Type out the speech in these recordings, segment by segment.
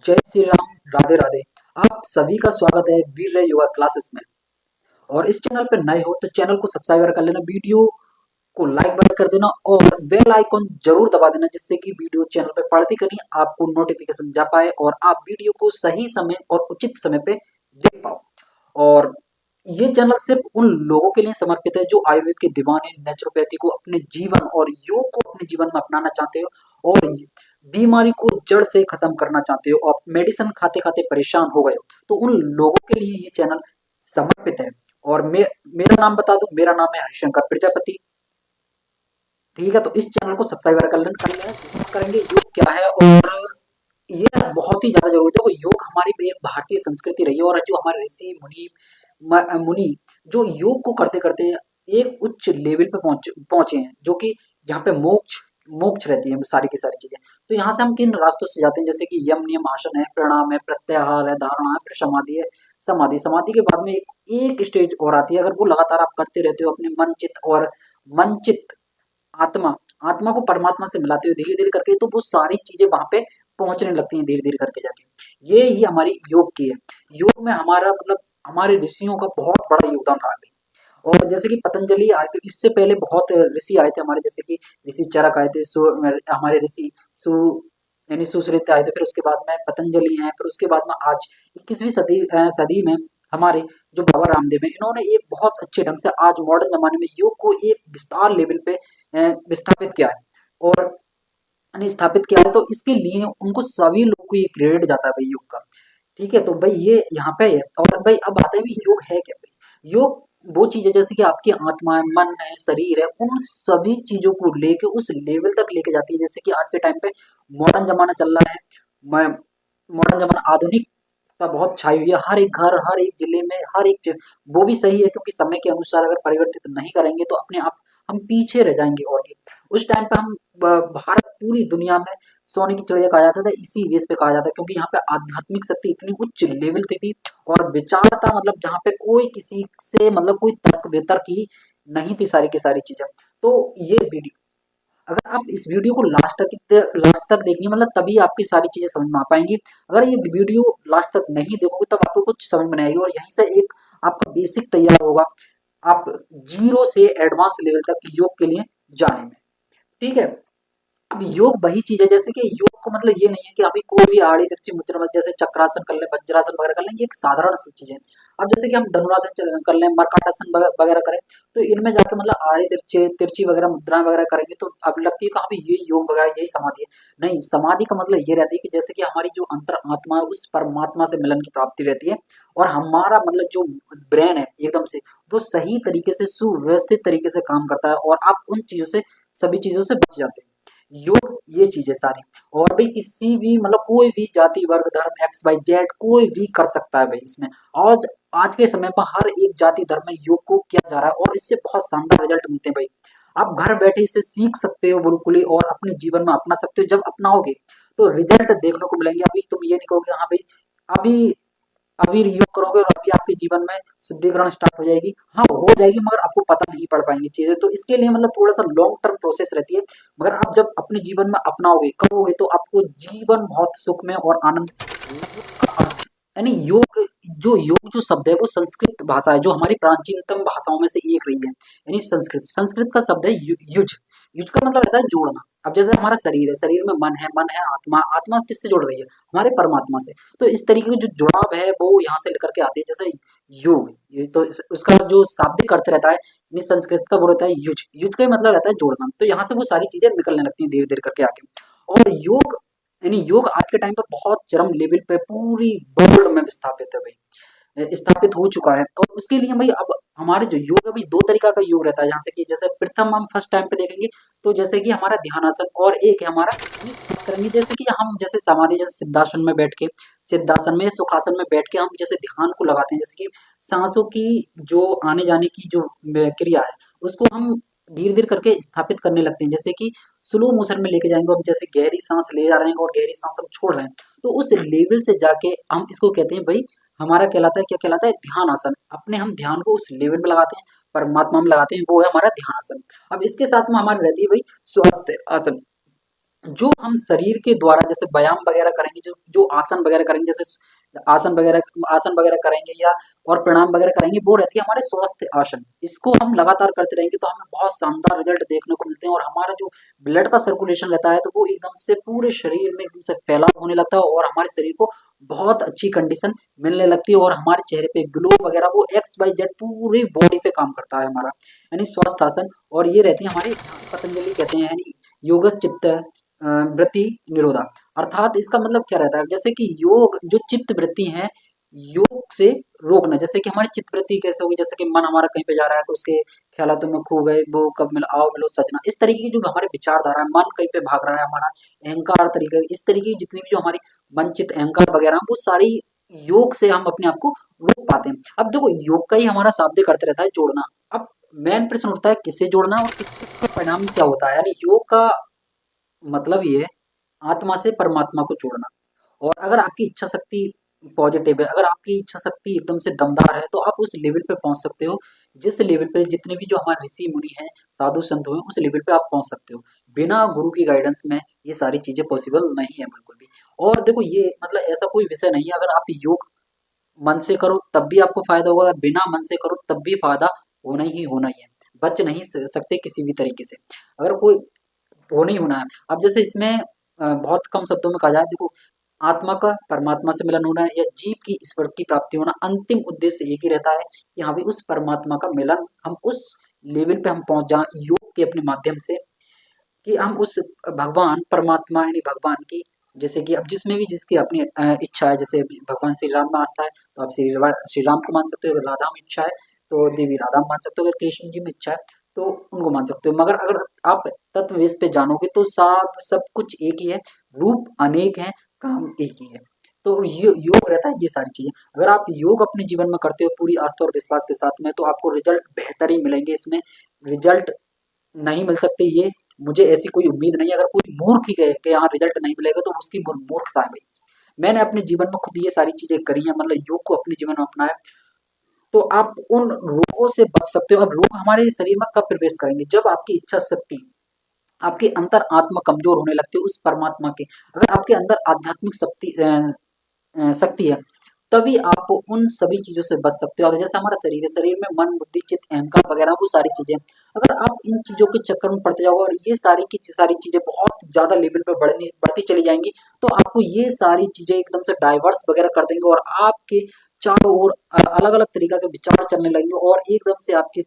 जय श्री राम। राधे राधे। आप सभी का स्वागत है वीर रहे योगा क्लासेस में। और इस चैनल पर नए हो तो चैनल को सब्सक्राइब कर लेना, वीडियो को लाइक बाय कर देना और बेल आइकॉन जरूर दबा देना, जिससे कि वीडियो चैनल पर पड़ती कहीं आपको नोटिफिकेशन जा पाए और आप वीडियो को सही समय और उचित समय पे देख पाओ। और ये चैनल सिर्फ उन लोगों के लिए समर्पित है जो आयुर्वेद के दीवाने, नेचुरोपैथी को अपने जीवन और योग को अपने जीवन में अपनाना चाहते हो और बीमारी को जड़ से खत्म करना चाहते हो और मेडिसिन खाते खाते परेशान हो गए हो, तो उन लोगों के लिए ये चैनल समर्पित है। और मेरा नाम बता दूं, मेरा नाम है हरिशंकर प्रजापति। ठीक है, तो इस चैनल को सब्सक्राइब कर लेना करेंगे योग क्या है। और ये बहुत ही ज्यादा जरूरी है। देखो, योग हमारी एक भारतीय संस्कृति रही है और जो हमारे ऋषि मुनि मुनि जो योग को करते करते एक उच्च लेवल पे पहुंचे हैं, जो कि यहाँ पे मोक्ष मोक्ष रहती है सारी की सारी चीजें। तो यहाँ से हम किन रास्तों से जाते हैं, जैसे कि यम नियम आसन है, प्राणायाम है, प्रत्याहार है, धारणा है, फिर समाधि है। समाधि समाधि के बाद में एक स्टेज और आती है। अगर वो लगातार आप करते रहते हो अपने मन चित्त और मन चित्त आत्मा आत्मा को परमात्मा से मिलाते हुए धीरे धीरे करके, तो वो सारी चीजें वहां पे पहुंचने लगती हैं धीरे धीरे करके जाके। ये ही हमारी योग की है। योग में हमारा मतलब हमारे ऋषियों का बहुत बड़ा योगदान रहा है। और जैसे कि पतंजलि आए थे, इससे पहले बहुत ऋषि आए थे हमारे, जैसे कि ऋषि चरक आए थे, हमारे ऋषि सु यानी सुश्रुत आए थे, फिर उसके बाद में पतंजलि हैं, फिर उसके बाद में आज 21वीं सदी में हमारे जो बाबा रामदेव हैं, इन्होंने एक बहुत अच्छे ढंग से आज मॉडर्न जमाने में योग को एक विस्तार लेवल पे विस्थापित किया है और यानी स्थापित किया है। तो इसके लिए उनको सभी लोग को ये क्रेडिट जाता है भाई योग का। ठीक है, तो भाई ये यहाँ पे है। और भाई अब आता है भाई योग है क्या। भाई योग वो चीज है जैसे कि आपकी आत्मा है, मन है, शरीर है, उन सभी चीजों को लेके उस लेवल तक लेके जाती है। जैसे कि आज के टाइम पे मॉडर्न जमाना चल रहा है, मॉडर्न जमाना आधुनिकता बहुत छाई हुई है हर एक घर, हर एक जिले में, हर एक वो भी सही है, क्योंकि समय के अनुसार अगर परिवर्तित नहीं करेंगे तो अपने आप हम पीछे रह जाएंगे। और उस टाइम पे हम भारत पूरी दुनिया में सोने की चिड़िया कहा जाता था, इसी बेस पे कहा जाता है, क्योंकि यहाँ पे आध्यात्मिक शक्ति इतनी उच्च लेवल थी और विचारता मतलब जहाँ पे कोई किसी से मतलब कोई तर्क वितर्क ही नहीं थी सारी की सारी चीजें। तो ये वीडियो, अगर आप इस वीडियो को लास्ट तक देखेंगे मतलब तभी आपकी सारी चीजें समझ में आ पाएंगी। अगर ये वीडियो लास्ट तक नहीं देखोगे तब आपको कुछ समझ में नहीं आएगी। और यहीं से एक आपका बेसिक तैयार होगा, आप जीरो से एडवांस लेवल तक योग के लिए जाने में। ठीक है, अब योग वही चीज है, जैसे कि योग को मतलब ये नहीं है कि अभी कोई भी आड़ी तिरछी मुद्रा में जैसे चक्रासन कर ले, वज्रासन वगैरह कर ले, ये एक साधारण सी चीज है। अब जैसे कि हम धनुरासन कर लें, मर्काटासन वगैरह करें, तो इनमें जाके मतलब आड़ी तिरछी तिरछी वगैरह मुद्राएं वगैरह करेंगे तो अब लगती है कि हाँ भाई ये योग वगैरह यही समाधि है। नहीं, समाधि का मतलब ये रहती है कि जैसे कि हमारी जो अंतर आत्मा है उस परमात्मा से मिलन की प्राप्ति रहती है और हमारा मतलब जो ब्रेन है एकदम से वो सही तरीके से सुव्यवस्थित तरीके से काम करता है और आप उन चीजों से सभी चीजों से बच जाते हैं। योग ये चीजें सारी। और भाई किसी भी मतलब कोई भी जाति वर्ग धर्म एक्स वाई जेड कोई भी कर सकता है भाई इसमें। आज आज के समय पर हर एक जाति धर्म में योग को किया जा रहा है और इससे बहुत शानदार रिजल्ट मिलते हैं भाई। आप घर बैठे इसे सीख सकते हो बिल्कुल ही और अपने जीवन में अपना सकते हो। जब अपनाओगे तो रिजल्ट देखने को मिलेंगे। अभी तुम ये नहीं कहोगे हाँ भाई अभी अभी योग करोगे और अभी आपके जीवन में शुद्धिकरण स्टार्ट हो जाएगी। हाँ हो जाएगी, मगर आपको पता नहीं पड़ पाएंगी चीजें। तो इसके लिए मतलब थोड़ा सा लॉन्ग टर्म प्रोसेस रहती है। मगर आप जब अपने जीवन में अपनाओगे करोगे तो आपको जीवन बहुत सुखमय और आनंद यानी योग जो शब्द है वो संस्कृत भाषा है, जो हमारी प्राचीनतम भाषाओं में से एक रही है। यानी संस्कृत संस्कृत का शब्द है युज। युज का मतलब रहता है जोड़ना। अब जैसे हमारा शरीर है, शरीर में मन है, आत्मा आत्मा किससे जुड़ रही है, हमारे परमात्मा से। तो इस तरीके की जो जुड़ाव है वो यहाँ से लेकर के आती है। जैसे योग, ये तो उसका जो शाब्दिक अर्थ रहता है यानी संस्कृत का वो रहता है युज। युज का मतलब रहता है जोड़ना। तो यहाँ से वो सारी चीजें निकलने लगती है धीरे धीरे करके आगे। और योग यानी योग आज के टाइम पर बहुत चरम लेवल पे पूरी वर्ल्ड में स्थापित है भाई, स्थापित हो चुका है। और उसके लिए भाई अब हमारे जो योग है भाई दो तरीका का योग रहता है। जहाँ से कि जैसे प्रथम हम फर्स्ट टाइम पे देखेंगे तो जैसे कि हमारा ध्यानासन और एक है हमारा करेंगे जैसे कि हम जैसे समाधि जैसे सिद्धासन में बैठ के, सिद्धासन में सुखासन में बैठ के हम जैसे ध्यान को लगाते हैं। जैसे कि सांसों की जो आने जाने की जो क्रिया है उसको हम धीरे धीरे करके स्थापित करने लगते हैं। जैसे कि स्लो मोशन में लेके जाएंगे हम, जैसे गहरी सांस ले जा रहे हैं और गहरी सांस हम छोड़ रहे हैं। तो उस लेवल से जाके हम इसको कहते हैं भाई हमारा कहलाता है, क्या कहलाता है, ध्यान आसन। अपने हम ध्यान को उस लेवल में लगाते हैं, परमात्मा में लगाते हैं, वो है हमारा ध्यान आसन। अब इसके साथ में हमारी रहती है भाई स्वास्थ्य आसन। जो हम शरीर के द्वारा जैसे व्यायाम वगैरह करेंगे, जो जो आसन वगैरह करेंगे, जैसे आसन वगैरह करेंगे या और प्राणायाम वगैरह करेंगे, वो रहती है हमारे स्वस्थ आसन। इसको हम लगातार करते रहेंगे तो हमें बहुत शानदार रिजल्ट देखने को मिलते हैं, और हमारा जो ब्लड का सर्कुलेशन रहता है तो वो एकदम से पूरे शरीर में एकदम से फैलाव होने लगता है, और हमारे शरीर को बहुत अच्छी कंडीशन मिलने लगती है, और हमारे चेहरे पे ग्लो वगैरह वो एक्स वाई जेड पूरी बॉडी पे काम करता है हमारा, यानी स्वस्थ आसन। और ये रहती है हमारी, पतंजलि कहते हैं यानी योगस चित्त वृत्ति निरोधा। अर्थात इसका मतलब क्या रहता है, जैसे कि योग जो चित्त वृत्ति है, योग से रोकना। जैसे कि हमारी चित्त वृत्ति कैसे होगी, जैसे कि मन हमारा कहीं पे जा रहा है तो उसके ख्यालातों में खो गए, वो कब मिल आओ मिलो सजना, इस तरीके की जो हमारे विचारधारा है, मन कहीं पे भाग रहा है हमारा, अहंकार तरीके, इस तरीके की जितनी भी जो हमारी मन चित्त अहंकार वगैरह वो सारी योग से हम अपने आप को रोक पाते हैं। अब देखो योग का ही हमारा साध्य करते रहता है जोड़ना। अब मेन प्रश्न उठता है किससे जोड़ना और किसका परिणाम क्या होता है, यानी योग का मतलब ये है आत्मा से परमात्मा को जोड़ना। और अगर आपकी इच्छा शक्ति पॉजिटिव है, अगर आपकी इच्छा शक्ति एकदम से दमदार है, तो आप उस लेवल पे पहुंच सकते हो जिस लेवल पे जितने भी जो हमारे ऋषि मुनि हैं, साधु संत हुए, उस लेवल पे आप पहुंच सकते हो। बिना गुरु की गाइडेंस में ये सारी चीजें पॉसिबल नहीं है बिल्कुल भी। और देखो ये मतलब ऐसा कोई विषय नहीं है, अगर आप योग मन से करो तब भी आपको फायदा होगा, अगर बिना मन से करो तब भी फायदा होना ही है। बच नहीं सकते किसी भी तरीके से, अगर कोई वो नहीं होना है। अब जैसे इसमें बहुत कम शब्दों में कहा जाए, देखो आत्मा का परमात्मा से मिलन होना है या जीव की ईश्वर की प्राप्ति होना, अंतिम उद्देश्य एक ही रहता है कि हाँ भाई उस परमात्मा का मिलन, हम उस लेवल पे हम पहुंच जाए योग के अपने माध्यम से, कि हम उस भगवान परमात्मा यानी भगवान की, जैसे कि अब जिसमें भी जिसकी अपनी इच्छा है, जैसे भगवान श्री राम में आस्था है तो आप श्री राम को मान सकते हो, अगर राधा में इच्छा है तो देवी राधा में मान सकते हो, अगर कृष्ण जी में इच्छा है तो उनको मान सकते हो। मगर अगर आप तत्व इस पे जानोगे तो सब कुछ एक ही है, रूप अनेक है, काम एक ही है। तो ये योग रहता है ये सारी चीजें। अगर आप योग अपने जीवन में करते हो पूरी आस्था और विश्वास के साथ में, तो आपको रिजल्ट बेहतर ही मिलेंगे। इसमें रिजल्ट नहीं मिल सकते, ये मुझे ऐसी कोई उम्मीद नहीं है। अगर कोई मूर्ख ही कहे कि यहाँ रिजल्ट नहीं मिलेगा तो उसकी मूर्खता है भाई। मैंने अपने जीवन में खुद ये सारी चीजें करी हैं, मतलब योग को अपने जीवन में अपनाया, तो आप उन रोगों से बच सकते हो। अब रोग हमारे शरीर में कब प्रवेश करेंगे, जब आपकी इच्छा शक्ति, आपके अंतर आत्मा कमजोर होने लगती है उस परमात्मा के। अगर आपके अंदर आध्यात्मिक शक्ति है, तभी आप उन सभी चीजों से बच सकते हो। अगर जैसे हमारा शरीर है, शरीर में मन बुद्धि चित्त अहंकार वगैरह वो सारी चीजें, अगर आप इन चीजों के चक्कर में पड़ते जाओगे और ये सारी की सारी चीजें बहुत ज्यादा लेवल पे बढ़ती चली जाएंगी, तो आपको ये सारी चीजें एकदम से डाइवर्स वगैरह कर देंगे, और आपके चारों ओर अलग अलग तरीका के विचार चलने लगेंगे, और एकदम से आपके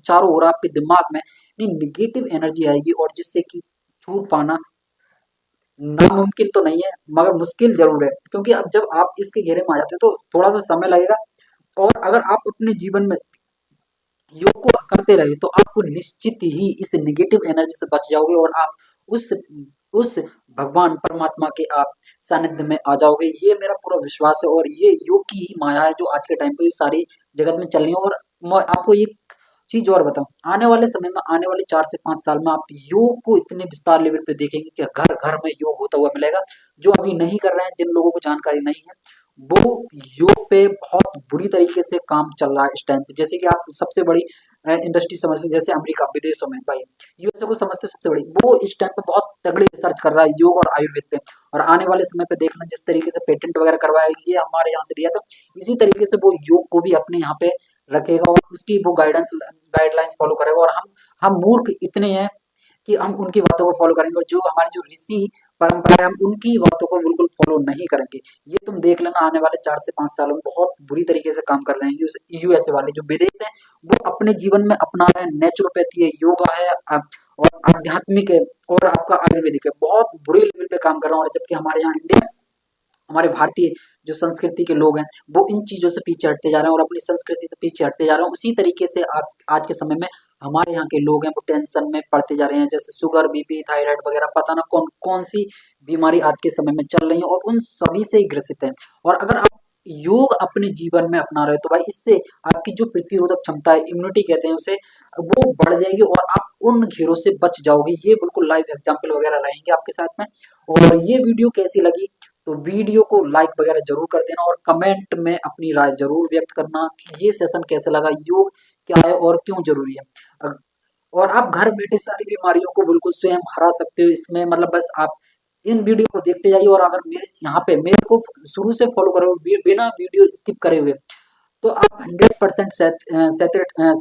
चारों ओर आपके दिमाग में निगेटिव एनर्जी आएगी, और जिससे कि छूट पाना नामुमकिन तो नहीं है मगर मुश्किल जरूर है, क्योंकि अब जब आप इसके घेरे में आ जाते हो तो थोड़ा सा समय लगेगा। और अगर आप अपने जीवन में योग को करते रहे तो आपको निश्चित ही इस नेगेटिव एनर्जी से बच जाओगे, और आप उस उस भगवान परमात्मा के आप सानिध्य में आ जाओगे। ये मेरा पूरा विश्वास है, और ये योग की ही माया है जो आज के टाइम पे सारी जगत में चल रही है। और मैं आपको एक चीज और बताऊं, आने वाले समय में, आने वाले 4 से 5 साल में आप योग को इतने विस्तार लेवल पे देखेंगे कि घर घर में योग होता हुआ मिलेगा। जो अभी नहीं कर रहे हैं, जिन लोगों को जानकारी नहीं है, वो योग पे बहुत बुरी तरीके से काम चल रहा है इस टाइम पे। जैसे कि आप सबसे बड़ी इंडस्ट्री समझते हैं, जैसे अमेरिका विदेशों में भाई, यूएसए को समझते हैं सबसे बड़ी, वो इस टाइम पे बहुत तगड़ी रिसर्च कर रहा है योग और आयुर्वेद पे। और आने वाले समय पे देखना जिस तरीके से पेटेंट वगैरह करवाया, ये हमारे यहाँ से लिया था, इसी तरीके से वो योग को भी अपने यहाँ पे रखेगा, और उसकी वो गाइडलाइंस फॉलो करेगा। और हम मूर्ख इतने हैं कि हम उनकी बातों को फॉलो करेंगे, और जो हमारे जो ऋषि परंपरा है हम उनकी बातों को बिल्कुल फॉलो नहीं करेंगे। ये तुम देख लेना, आने वाले 4 से 5 सालों में बहुत बुरी तरीके से काम कर रहे हैं यूएसए वाले जो विदेश है, वो अपने जीवन में अपना रहे हैं। नेचुरोपैथी है, योगा है, और आध्यात्मिक है, और आपका आयुर्वेदिक है, बहुत बुरे लेवल पे काम कर रहा हूँ। और जबकि हमारे यहाँ इंडिया, हमारे भारतीय जो संस्कृति के लोग हैं, वो इन चीजों से पीछे हटते जा रहे हैं, और अपनी संस्कृति से पीछे हटते जा रहे हैं। उसी तरीके से आज आज के समय में हमारे यहाँ के लोग हैं, वो टेंशन में पड़ते जा रहे हैं, जैसे शुगर बीपी थायराइड वगैरह, पता ना कौन कौन सी बीमारी आज के समय में चल रही है, और उन सभी से ग्रसित है। और अगर आप योग अपने जीवन में अपना रहे हो, तो भाई इससे आपकी जो प्रतिरोधक क्षमता है, इम्यूनिटी कहते हैं उसे, वो बढ़ जाएगी, और आप उन घेरों से बच जाओगे। ये बिल्कुल लाइव एग्जाम्पल वगैरह रहेंगे आपके साथ में। और ये वीडियो कैसी लगी, तो वीडियो को लाइक वगैरह जरूर कर देना, और कमेंट में अपनी राय जरूर व्यक्त करना कि ये सेशन कैसे लगा, योग क्या है और क्यों जरूरी है। और आप घर बैठे सारी बीमारियों को बिल्कुल स्वयं हरा सकते हो इसमें। मतलब बस आप इन वीडियो को देखते जाइए, और अगर मेरे यहाँ पे मेरे को शुरू से फॉलो करो बिना वीडियो स्किप करे हुए, तो आप 100%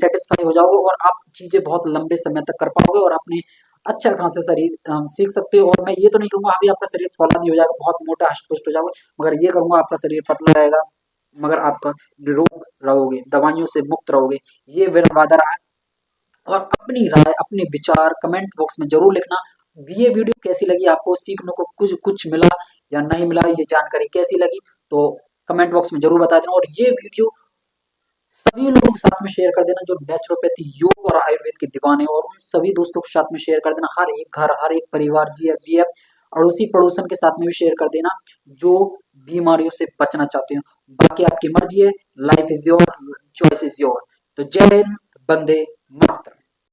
सेटिस्फाई हो जाओगे, और आप चीजें बहुत लंबे समय तक कर पाओगे, और अपने अच्छा खासा शरीर सीख सकते हो। और मैं ये तो नहीं कहूंगा अभी आपका शरीर फौलादी हो जाएगा, बहुत मोटा हष्ट-पुष्ट हो जाओगे, मगर ये कहूंगा आपका शरीर पतला रहेगा, मगर आपका निरोग रहोगे, दवाइयों से मुक्त रहोगे। ये मेरा वादा रहा। और अपनी राय, अपने विचार कमेंट बॉक्स में जरूर लिखना। ये वीडियो कैसी लगी, आपको सीखने को कुछ कुछ मिला या नहीं मिला, ये जानकारी कैसी लगी, तो कमेंट बॉक्स में जरूर बता देना। और ये वीडियो सभी लोगों के साथ में शेयर कर देना जो नेचुरोपैथी, योग और आयुर्वेद के दीवाने, और उन सभी दोस्तों के साथ में शेयर कर देना। हर एक घर, हर एक परिवार, जीएफ बीएफ, अड़ोसी पड़ोसन के साथ में भी शेयर कर देना जो बीमारियों से बचना चाहते हो। बाकी आपकी मर्जी है, life is your, choice is your. तो जय हिंद, वंदे मातरम।